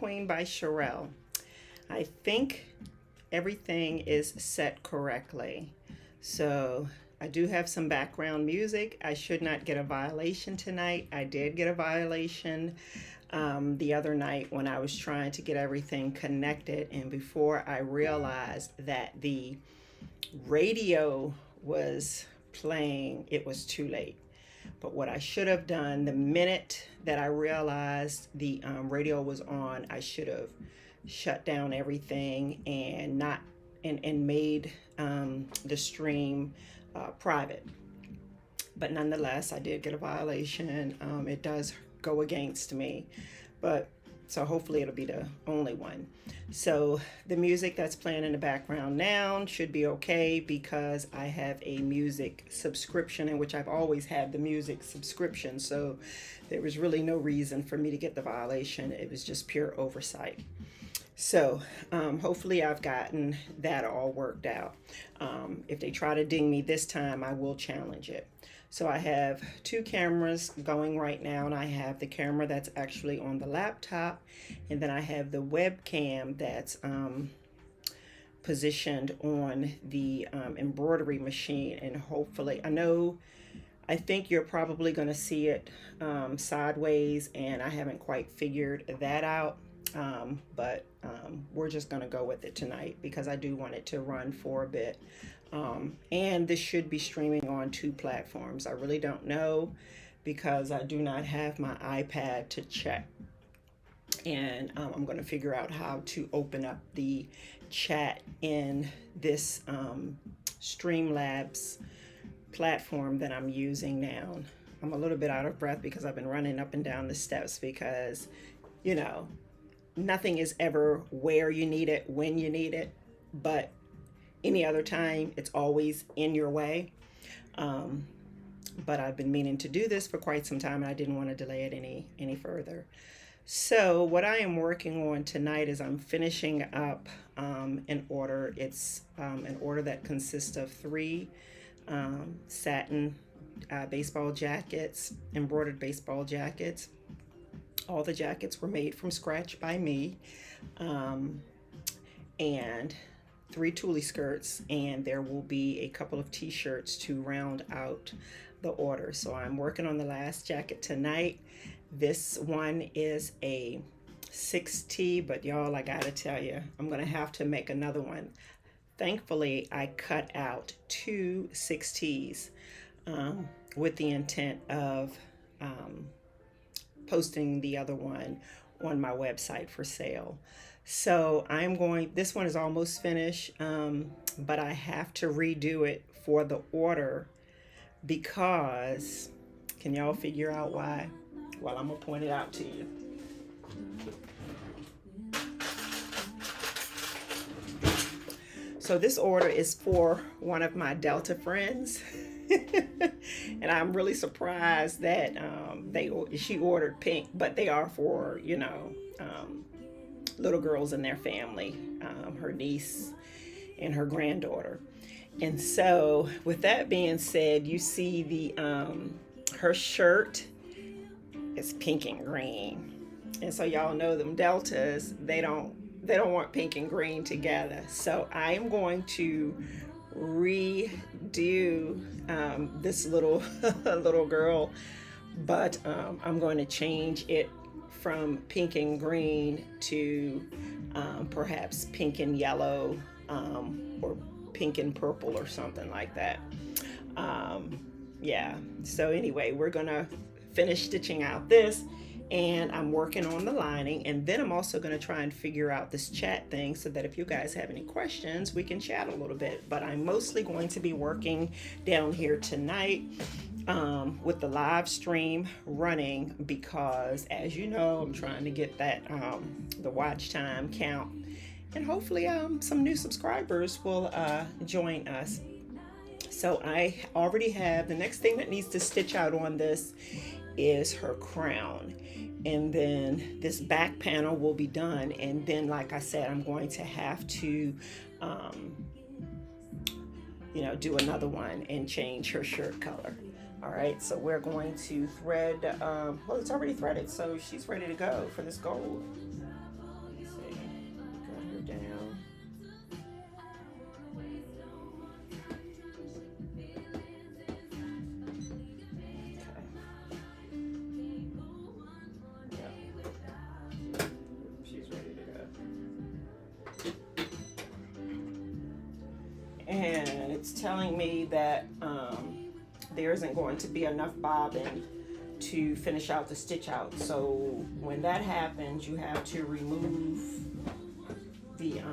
Queen by Sherelle. I think everything is set correctly. So I do have some background music. I should not get a violation tonight. I did get a violation the other night when I was trying to get everything connected, and before I realized that the radio was playing, it was too late. But what I should have done, the minute that I realized the radio was on, I should have shut down everything and not and made the stream private. But nonetheless, I did get a violation. It does go against me, but so hopefully it'll be the only one. So the music that's playing in the background now should be okay because I have a music subscription, in which I've always had the music subscription. So there was really no reason for me to get the violation. It was just pure oversight. So hopefully I've gotten that all worked out. If they try to ding me this time, I will challenge it. So I have two cameras going right now, and I have the camera that's actually on the laptop, and then I have the webcam that's positioned on the embroidery machine. And hopefully, I think you're probably going to see it sideways, and I haven't quite figured that out. But we're just going to go with it tonight because I do want it to run for a bit. And this should be streaming on 2 platforms. I really don't know because I do not have my iPad to check. And I'm going to figure out how to open up the chat in this Streamlabs platform that I'm using now. I'm a little bit out of breath because I've been running up and down the steps because, you know, nothing is ever where you need it, when you need it, but any other time it's always in your way. But I've been meaning to do this for quite some time, and I didn't want to delay it any further. So what I am working on tonight is I'm finishing up an order. It's an order that consists of 3 satin baseball jackets, embroidered baseball jackets. All the jackets were made from scratch by me, and 3 tulle skirts, and there will be a couple of t-shirts to round out the order. So I'm working on the last jacket tonight. This one is a 6T, but y'all, I gotta tell you, I'm gonna have to make another one. Thankfully, I cut out 2 6Ts with the intent of posting the other one on my website for sale. So this one is almost finished, but I have to redo it for the order because, can y'all figure out why? Well, I'm gonna point it out to you. So this order is for one of my Delta friends. And I'm really surprised that she ordered pink, but they are for, you know, little girls in their family, her niece and her granddaughter. And so with that being said, you see the her shirt is pink and green. And so y'all know them Deltas, they don't want pink and green together. So I am going to redo this little little girl, but I'm going to change it from pink and green to perhaps pink and yellow, or pink and purple or something like that. Yeah, so anyway, we're gonna finish stitching out this, and I'm working on the lining, and then I'm also going to try and figure out this chat thing so that if you guys have any questions, we can chat a little bit. But I'm mostly going to be working down here tonight with the live stream running because, as you know, I'm trying to get that the watch time count, and hopefully some new subscribers will join us. So I already have, the next thing that needs to stitch out on this is her crown, and then this back panel will be done, and then like I said, I'm going to have to you know, do another one and change her shirt color. All right, so we're going to thread well, it's already threaded, so she's ready to go for this gold. it's telling me that there isn't going to be enough bobbin to finish out the stitch out. So when that happens, you have to remove the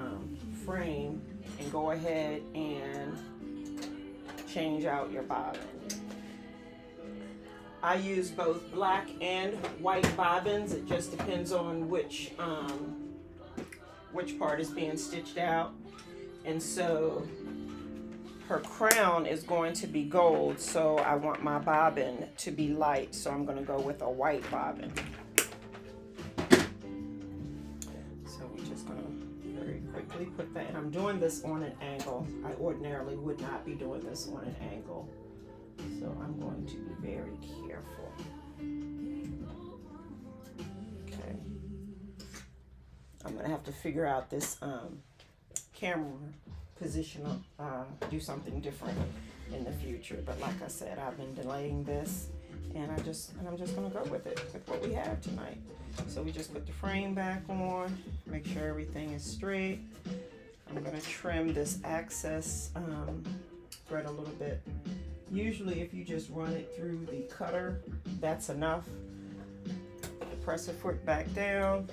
frame and go ahead and change out your bobbin. I use both black and white bobbins. It just depends on which part is being stitched out. And so her crown is going to be gold, so I want my bobbin to be light, so I'm going to go with a white bobbin. So we're just going to very quickly put that, and I'm doing this on an angle. I ordinarily would not be doing this on an angle, so I'm going to be very careful. Okay. I'm going to have to figure out this camera position, do something different in the future, but like I said, I've been delaying this, and I'm just gonna go with it, with what we have tonight. So we just put the frame back on, make sure everything is straight. I'm gonna trim this excess thread a little bit. Usually if you just run it through the cutter, that's enough. Press her foot back down,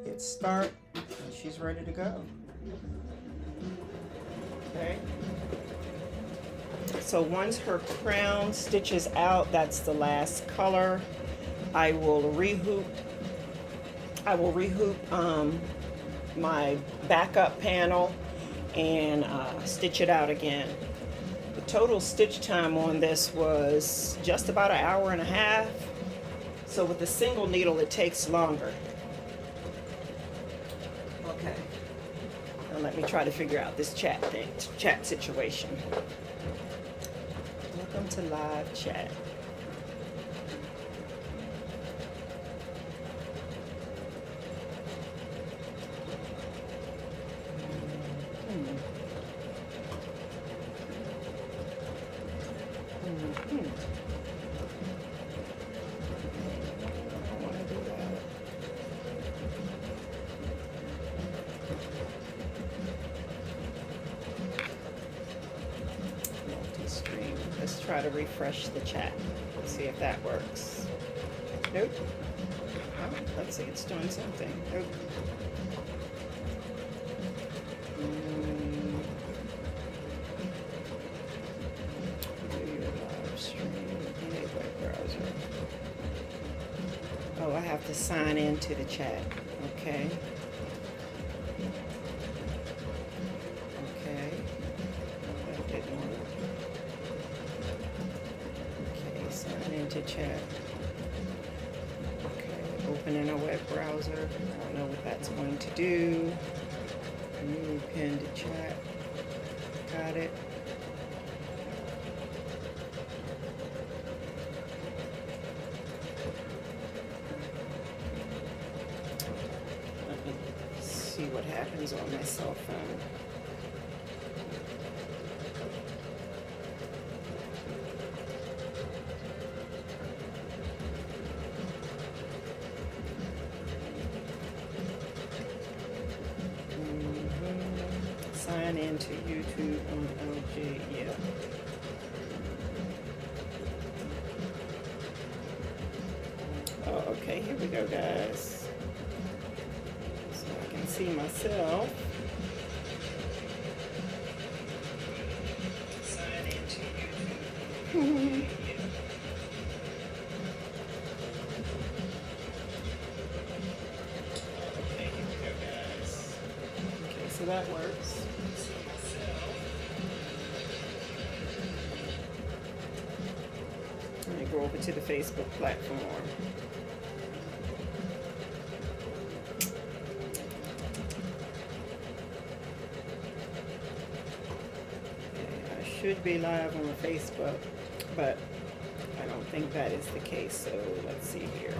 hit start, and she's ready to go. Okay. So once her crown stitches out, that's the last color, I will rehoop my backup panel and stitch it out again. The total stitch time on this was just about an hour and a half. So with a single needle, it takes longer. Okay. Now let me try to figure out this chat situation. Welcome to live chat. Let's try to refresh the chat. Let's see if that works. Nope. Oh, let's see, it's doing something. Nope. Live stream, web browser. Oh, I have to sign into the chat. Okay. To chat. Okay, opening a web browser. I don't know what that's going to do. Move pin to chat. Got it. Let me see what happens on my cell phone. Sign into YouTube on LG, yeah. Oh, okay, here we go, guys. So I can see myself. Sign into YouTube. Okay, here we go, guys. Okay, so that works. Let me go over to the Facebook platform. Okay, I should be live on Facebook, but I don't think that is the case, so let's see here.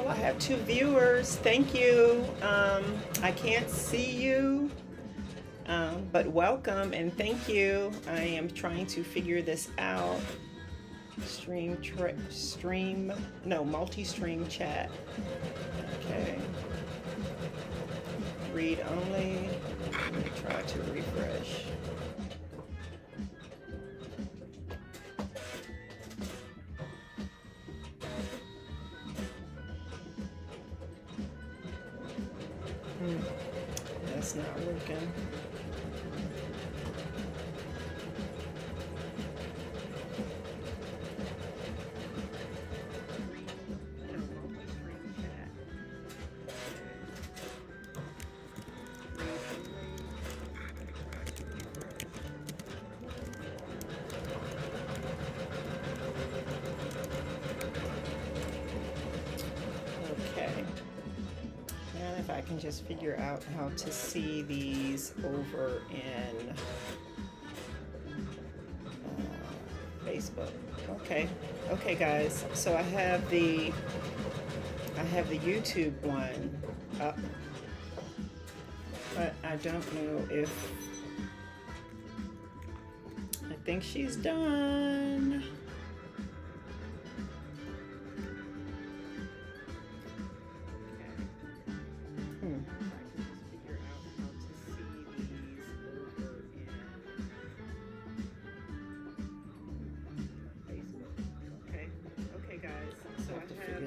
I have 2 viewers. Thank you. I can't see you, but welcome and thank you. I am trying to figure this out. multi-stream chat. Okay. Read only. Let me try to refresh. That's not working. I can just figure out how to see these over in Facebook. Okay guys, so I have the YouTube one up, but I don't know if I think she's done.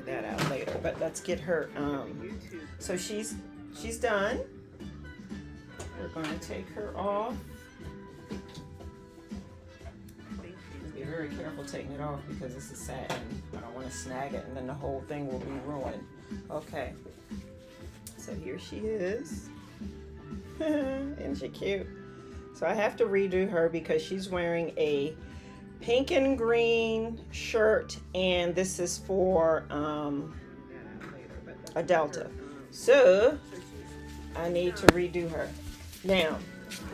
That out later, but let's get her so she's done. We're going to take her off. Be very careful taking it off because this is satin. I don't want to snag it and then the whole thing will be ruined. Okay, so here she is. Isn't she cute? So I have to redo her because she's wearing a pink and green shirt, and this is for a delta. So I need to redo her. Now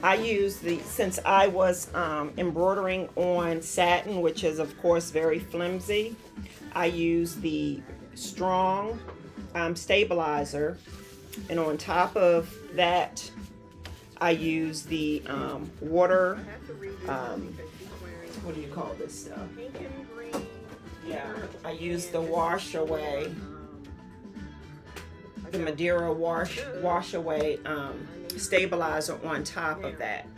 I use since I was embroidering on satin, which is of course very flimsy, I use the strong stabilizer, and on top of that I use the water what do you call this stuff? Pink and green. Yeah, I use the wash away, the Madeira wash away stabilizer on top of that,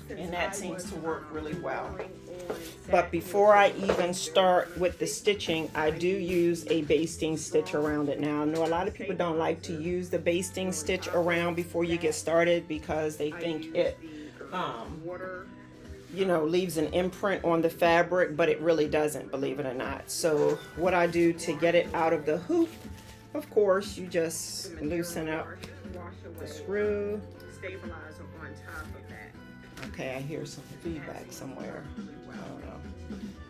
and that seems to work really well. But before I even start with the stitching, I do use a basting stitch around it. Now I know a lot of people don't like to use the basting stitch around before you get started because they think it leaves an imprint on the fabric, but it really doesn't, believe it or not. So what I do to get it out of the hoop, of course, you just loosen up the screw. Okay, I hear some feedback somewhere. I don't know.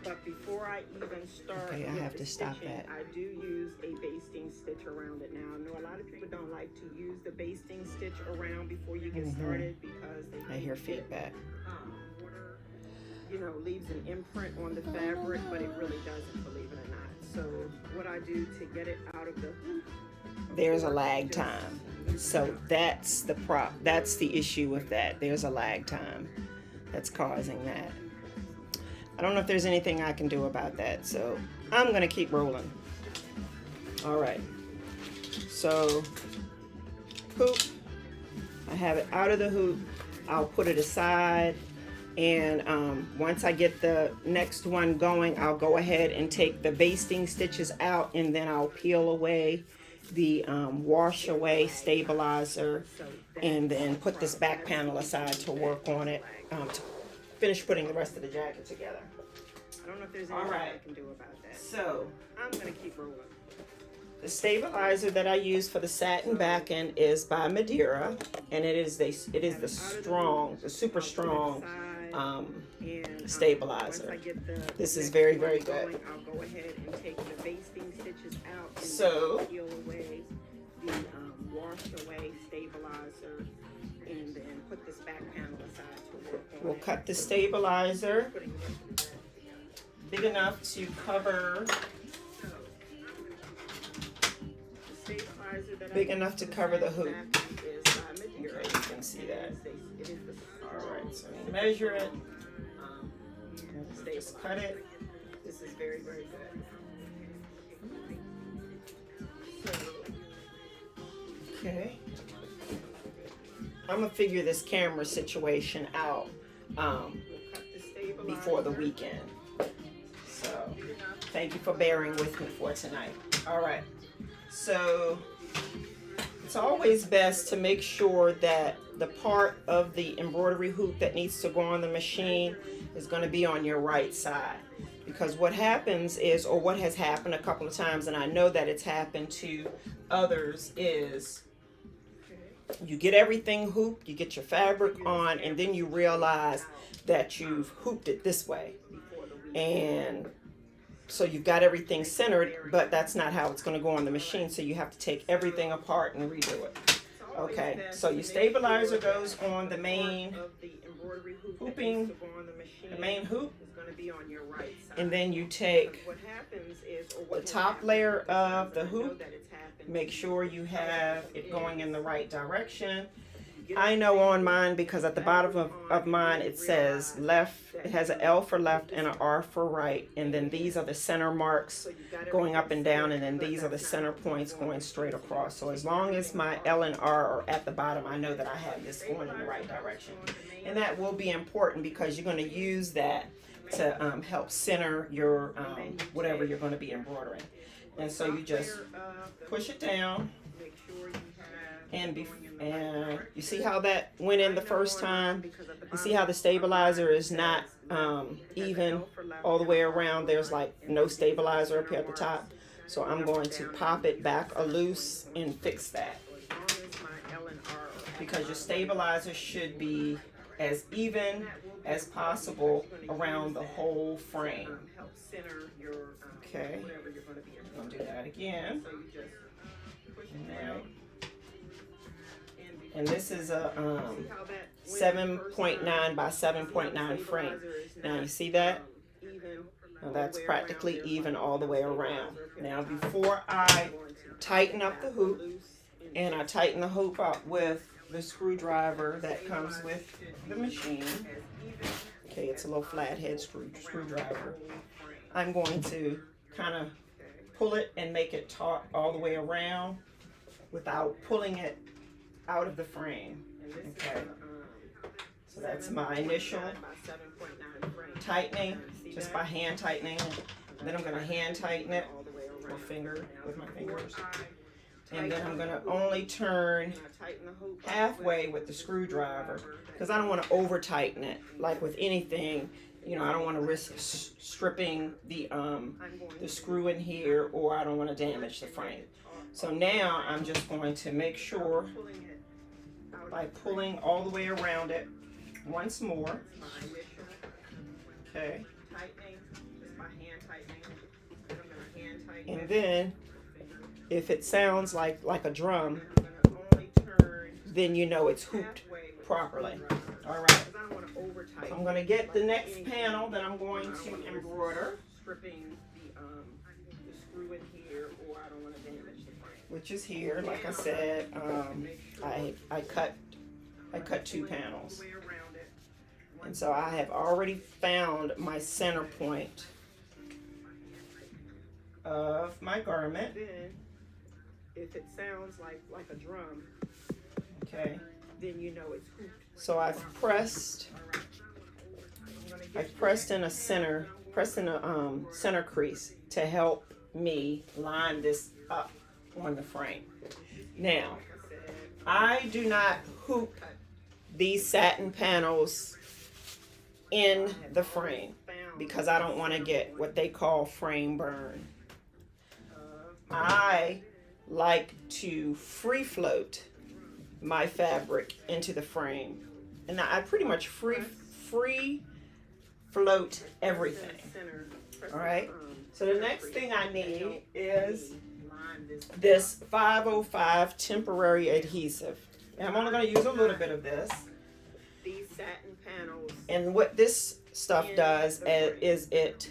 But before I even start, okay, I have to stop that. I do use a basting stitch around it. Now I know a lot of people don't like to use the basting stitch around before you get started because I hear feedback. Leaves an imprint on the fabric, but it really doesn't, believe it or not. So what I do to get it out of the hoop, there's a lag time. So that's the issue with that. There's a lag time that's causing that. I don't know if there's anything I can do about that, so I'm gonna keep rolling. All right, so hoop, I have it out of the hoop. I'll put it aside. And once I get the next one going, I'll go ahead and take the basting stitches out, and then I'll peel away the wash away stabilizer, and then put this back panel aside to work on it, to finish putting the rest of the jacket together. I don't know if there's anything I can do about that. So I'm gonna keep rolling. The stabilizer that I use for the satin back end is by Madeira, and it is the super strong stabilizer. This is very, very good. I'll go ahead and take the basting stitches out. So peel away the wash away stabilizer, and then put this back panel aside to work on. We'll cut the stabilizer big enough to cover. Big enough to cover the hoop. Okay, you can see that. Alright, so we measure it. Just cut it. This is very, very good. Okay. I'm gonna figure this camera situation out before the weekend. So thank you for bearing with me for tonight. All right. So it's always best to make sure that the part of the embroidery hoop that needs to go on the machine is going to be on your right side. Because what happens is, or what has happened a couple of times, and I know that it's happened to others, is you get everything hooped, you get your fabric on, and then you realize that you've hooped it this way. And so you've got everything centered, but that's not how it's going to go on the machine. So you have to take everything apart and redo it. Okay, so your stabilizer goes on the main hooping, the main hoop, and then you take the top layer of the hoop. Make sure you have it going in the right direction. I know on mine, because at the bottom of mine it says left, it has an L for left and an R for right, and then these are the center marks going up and down, and then these are the center points going straight across. So as long as my L and R are at the bottom, I know that I have this going in the right direction. And that will be important because you're going to use that to help center your whatever you're going to be embroidering. And so you just push it down, and you see how that went in the first time? You see how the stabilizer is not even all the way around. There's like no stabilizer up here at the top. So I'm going to pop it back loose and fix that. Because your stabilizer should be as even as possible around the whole frame. Okay, I'm going to do that again. Alright. And this is a 7.9 by 7.9 frame. Now you see that? Now that's practically even all the way around. Now before I tighten up the hoop, and I tighten the hoop up with the screwdriver that comes with the machine. Okay, it's a little flathead screwdriver. I'm going to kind of pull it and make it taut all the way around without pulling it out of the frame. Okay, so that's my initial tightening, just by hand tightening it. Then I'm going to hand tighten it with my fingers. And then I'm going to only turn halfway with the screwdriver, because I don't want to over tighten it. Like with anything, you know, I don't want to risk stripping the screw in here, or I don't want to damage the frame. So now I'm just going to make sure by pulling all the way around it once more. Okay. And then if it sounds like a drum, then you know it's hooped properly. All right. So I'm going to get the next panel that I'm going to embroider, which is here. Like I said, I cut 2 panels, and so I have already found my center point of my garment. If it sounds like a drum, okay, then you know it's hooped. So I've pressed in a center crease to help me line this up on the frame. Now, I do not hoop these satin panels in the frame because I don't want to get what they call frame burn. I like to free float my fabric into the frame, and I pretty much free float everything. All right, so the next thing I need is this 505 temporary adhesive, and I'm only going to use a little bit of this. And what this stuff does is it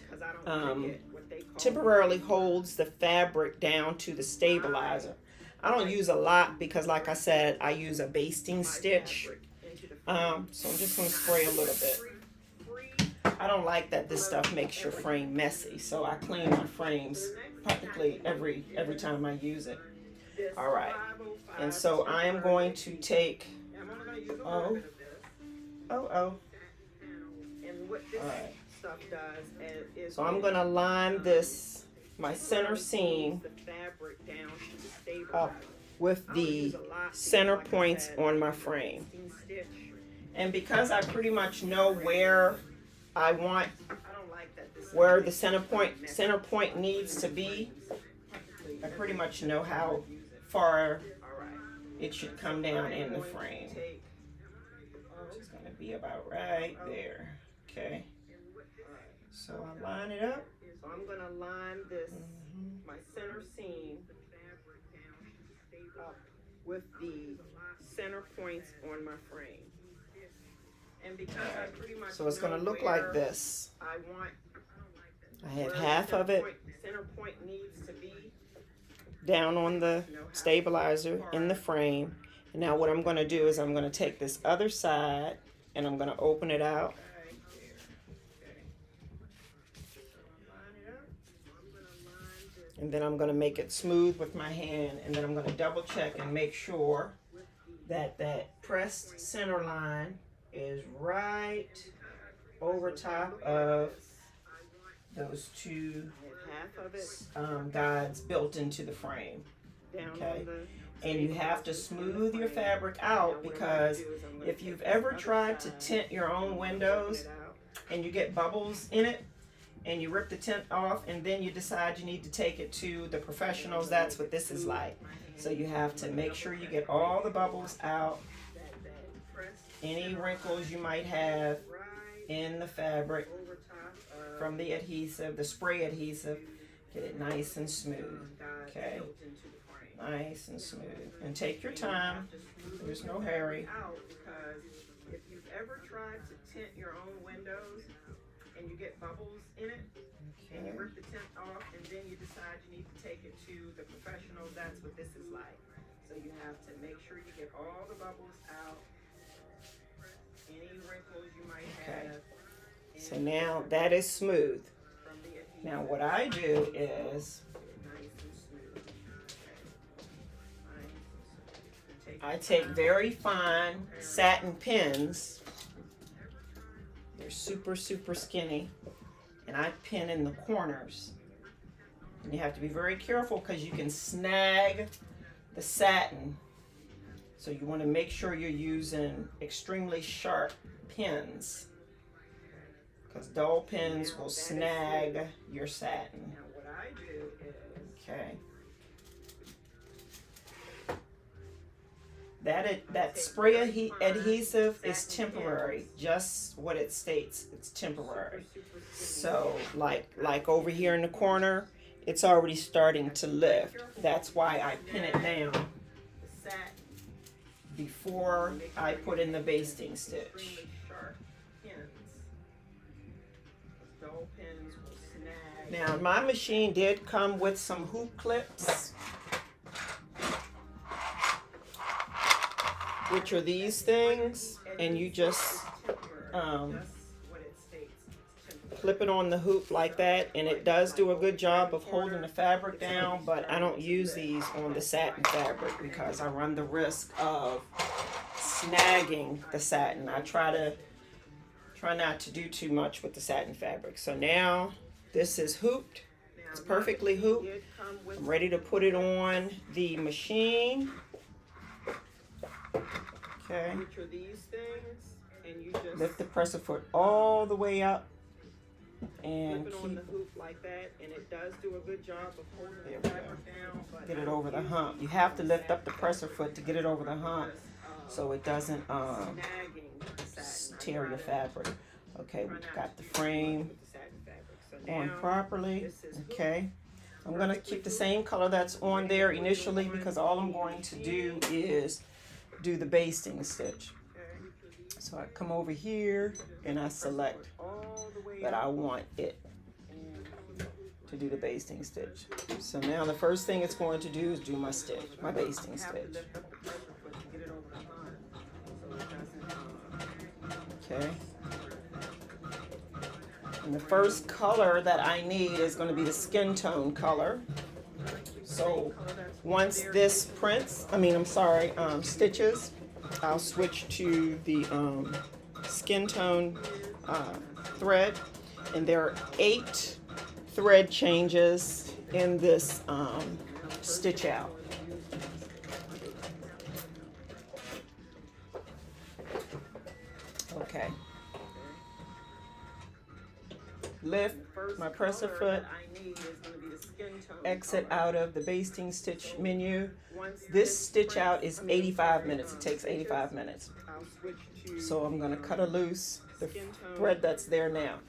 temporarily holds the fabric down to the stabilizer. I don't use a lot because, like I said, I use a basting stitch. So I'm just going to spray a little bit. I don't like that this stuff makes your frame messy, so I clean my frames practically every time I use it. All right, and so I am going to take, all right. So I'm going to line this, my center seam, up with the center points on my frame. And because I pretty much know where I want, where the center point needs to be, I pretty much know how far it should come down in the frame. It's going to be about right there. Okay. So I line it up. So I'm going to line this, my center seam, up with the center points on my frame. And because I pretty much so it's going to look like this. I have half of it center point needs to be down on the stabilizer in the frame. And now what I'm going to do is I'm going to take this other side and I'm going to open it out. And then I'm going to make it smooth with my hand, and then I'm going to double check and make sure that that pressed center line is right over top of those two guides built into the frame. Okay, and you have to smooth your fabric out, because if you've ever tried to tint your own windows and you get bubbles in it, and you rip the tint off and then you decide you need to take it to the professionals, that's what this is like. So you have to make sure you get all the bubbles out, any wrinkles you might have in the fabric from the adhesive, the spray adhesive, get it nice and smooth. Okay, nice and smooth. And take your time, there's no hurry. If you've ever tried to tint your own windows and you get bubbles in it, and you rip the tint off, and then you decide you need to take it to the professionals, that's what this is like. So you have to make sure you get all the bubbles out, any wrinkles you might have. So now that is smooth. Now what I do is I take very fine satin pins. They're super skinny, and I pin in the corners. And you have to be very careful because you can snag the satin. So you want to make sure you're using extremely sharp pins, because dull pins will snag your satin. Now what I do is, okay, that spray adhesive is temporary, just what it states, it's temporary. So like over here in the corner, it's already starting to lift. That's why I pin it down before I put in the basting stitch. Now my machine did come with some hoop clips, which are these things, and you just clip it on the hoop like that, and it does do a good job of holding the fabric down, but I don't use these on the satin fabric because I run the risk of snagging the satin. I try not to do too much with the satin fabric. So now this is hooped. It's perfectly hooped. I'm ready to put it on the machine. Okay. Lift the presser foot all the way up and keep on the hoop like that, and it does do a good job of holding the fabric down. Get it over the hump. You have to lift up the presser foot to get it over the hump, so it doesn't tear your fabric. Okay, we've got the frame on properly. Okay, I'm going to keep the same color that's on there initially, because all I'm going to do is do the basting stitch. So I come over here and I select that I want it to do the basting stitch. So now the first thing it's going to do is do my stitch, my basting stitch. Okay. And the first color that I need is going to be the skin tone color. So once this stitches, I'll switch to the skin tone thread. And there are 8 thread changes in this stitch out. Okay. Lift my presser foot, exit out of the basting stitch menu. This stitch out is 85 minutes. It takes 85 minutes. So I'm going to cut loose the thread that's there now.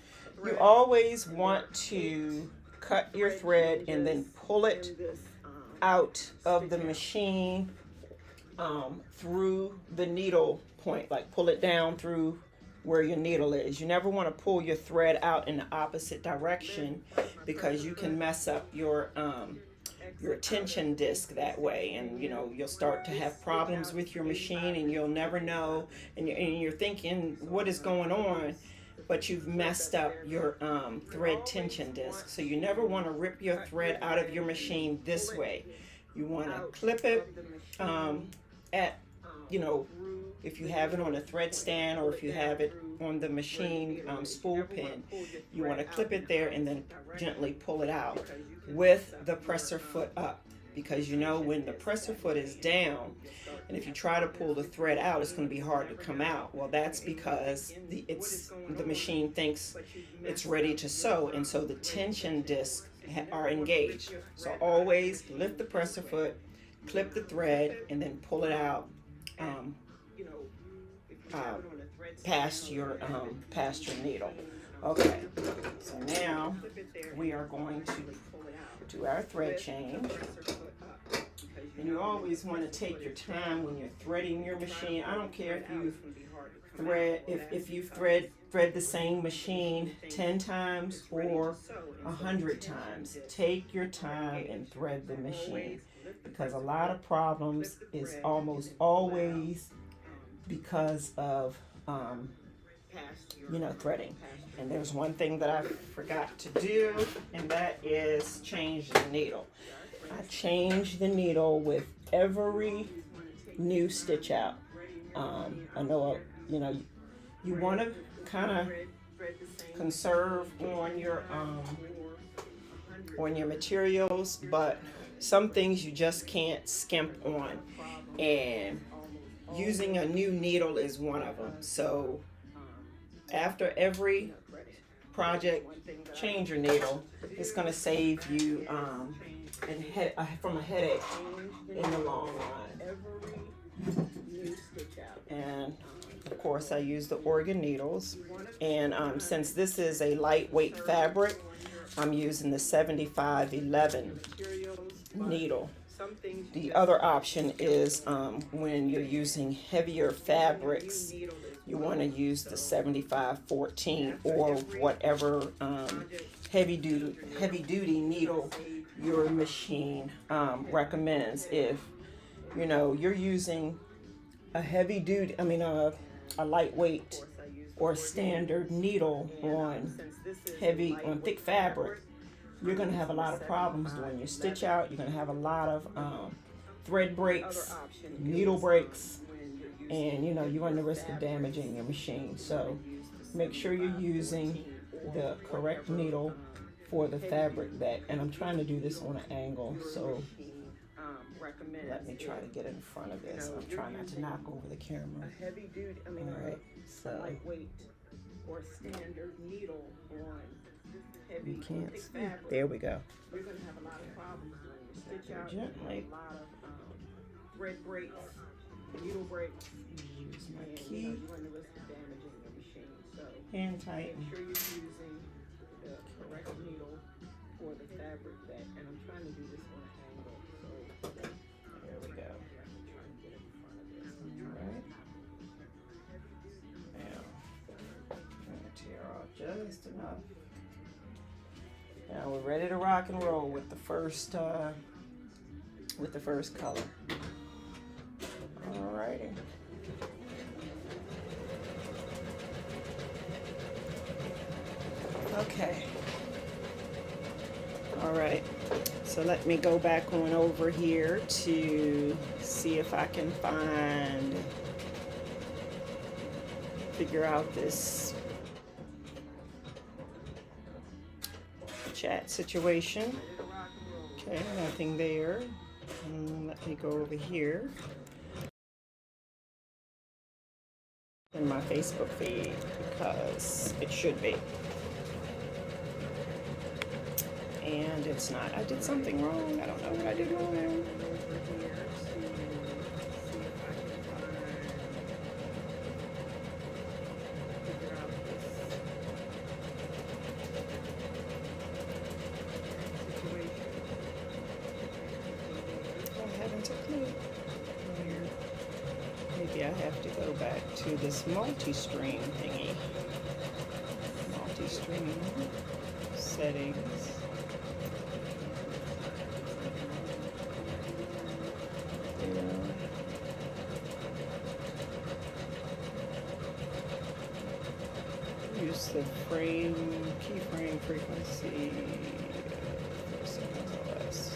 You always want to cut your thread and then pull it out of the machine through the needle point, like pull it down through where your needle is. You never want to pull your thread out in the opposite direction because you can mess up your tension disc that way, and you'll start to have problems with your machine and you'll never know, and you're thinking what is going on, but you've messed up your thread tension disc. So you never want to rip your thread out of your machine this way. You want to clip it at if you have it on a thread stand or if you have it on the machine spool pin, you want to clip it there and then gently pull it out with the presser foot up, because when the presser foot is down and if you try to pull the thread out, it's going to be hard to come out. Well, that's because the machine thinks it's ready to sew, and so the tension discs are engaged. So always lift the presser foot, clip the thread, and then pull it out past your needle. Okay, so now we are going to do our thread change. And you always want to take your time when you're threading your machine. I don't care if you've thread the same machine 10 times or 100 times. Take your time and thread the machine, because a lot of problems is almost always because of threading. And there's one thing that I forgot to do, and that is change the needle. I change the needle with every new stitch out. I know you want to kind of conserve on your materials, but some things you just can't skimp on, and using a new needle is one of them. So after every project, change your needle. It's going to save you from a headache in the long run. And of course I use the organ needles, and since this is a lightweight fabric, I'm using the 7511 needle. The other option is when you're using heavier fabrics, you want to use the 7514 or whatever heavy duty needle your machine recommends. If you're using a lightweight or standard needle on thick fabric, you're going to have a lot of problems doing your stitch out. You're going to have a lot of thread breaks, needle breaks, and you run the risk of damaging your machine. So make sure you're using the correct needle for the fabric and I'm trying to do this on an angle, so let me try to get in front of this. I'm trying not to knock over the camera. Alright, so you can't see. There we go. Gently. Thread breaks, needle breaks. Use my key. Hand tighten. Make sure you're using the correct needle for the fabric and I'm trying to do this on an angle. So there we go. Alright. Now, I'm going to tear off just enough. Now we're ready to rock and roll with the first color. Alrighty. Okay. All right. So let me go back on over here to see if I can figure out this chat situation. Okay, nothing there. Let me go over here in my Facebook feed because it should be. And it's not. I did something wrong. I don't know what I did wrong there. I haven't a clue. Maybe I have to go back to this multi-stream thingy. Multi-stream settings. Use the keyframe frequency, 4 seconds or less.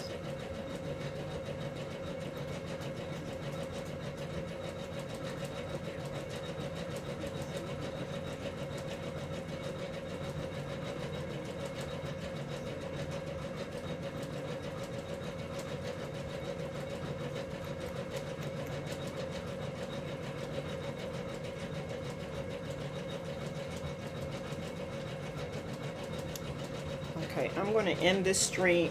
Okay, I'm going to end this stream